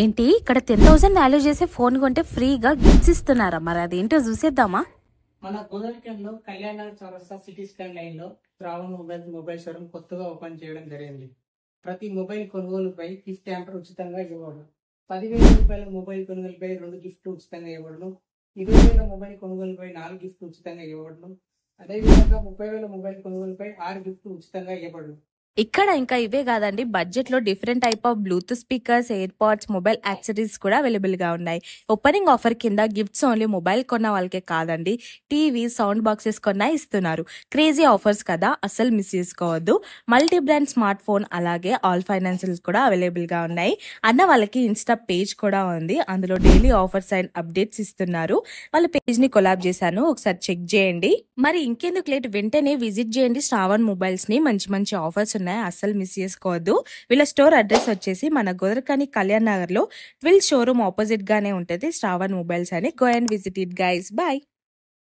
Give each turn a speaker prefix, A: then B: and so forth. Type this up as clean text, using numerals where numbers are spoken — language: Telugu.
A: ఏంటి ఇక్కడ 10,000 వాల్యూ చేసే ఫోన్ కొంటే ఫ్రీగా గిఫ్ట్స్ ఇస్తున్నారా? మరి అదేంటో చూసేద్దామా.
B: మన గోదావరిలో కళ్యాణ చౌరస్తా సిటీ స్కాన్ లైన్ లో శ్రావణ్ మొబైల్ షోరూమ్ కొత్తగా ఓపెన్ చేయడం జరిగింది. ప్రతి మొబైల్ కొనుగోలుపై గిఫ్ట్ హ్యాంపర్ ఉచితంగా ఇవ్వబడును. 10,000 రూపాయల మొబైల్ కొనుగోలుపై 2 గిఫ్ట్లు ఉచితంగా ఇవ్వబడును. 20,000 మొబైల్ కొనుగోలుపై 4 గిఫ్ట్లు ఉచితంగా ఇవ్వబడును. అదేవిధంగా 30,000 మొబైల్ కొనుగోలుపై 6 గిఫ్ట్లు ఉచితంగా ఇవ్వబడును.
A: ఇక్కడ ఇంకా ఇవే కాదండి, బడ్జెట్ లో different type of bluetooth speakers, air pods, mobile accessories కూడా అవైలబుల్ గా ఉన్నాయి. ఓపెనింగ్ ఆఫర్ కింద గిఫ్ట్స్ ఓన్లీ మొబైల్ కొన్న వాళ్ళకే కాదండి, టీవీ, సౌండ్ బాక్సెస్ కొన్నా ఇస్తున్నారు. క్రేజీ ఆఫర్స్ కదా, అస్సలు మిస్ చేసుకోవద్దు. మల్టీ బ్రాండ్ స్మార్ట్ ఫోన్ అలాగే ఆల్ ఫైనాన్షియల్స్ కూడా అవైలబుల్ గా ఉన్నాయి. అన్న వాళ్ళకి ఇన్స్టా పేజ్ కూడా ఉంది, అందులో డైలీ ఆఫర్స్ అండ్ అప్డేట్స్ ఇస్తున్నారు. వాళ్ళ పేజ్ ని కొలాబ్ చేశాను, ఒకసారి చెక్ చేయండి. మరి ఇంకెందుకు లేట్, వెంటనే విజిట్ చేయండి శ్రావణ్ మొబైల్స్ ని. మంచి మంచి ఆఫర్స్ ఉన్నాయి, అస్సలు మిస్ చేసుకోవద్దు. వీళ్ళ స్టోర్ అడ్రస్ వచ్చేసి మన గోదరకాని కళ్యాణ్ నగర్ లో ట్విల్ షోరూమ్ ఆపోజిట్ గానే ఉంటది శ్రావణ్ మొబైల్స్ అని. Go and visit it guys. Bye.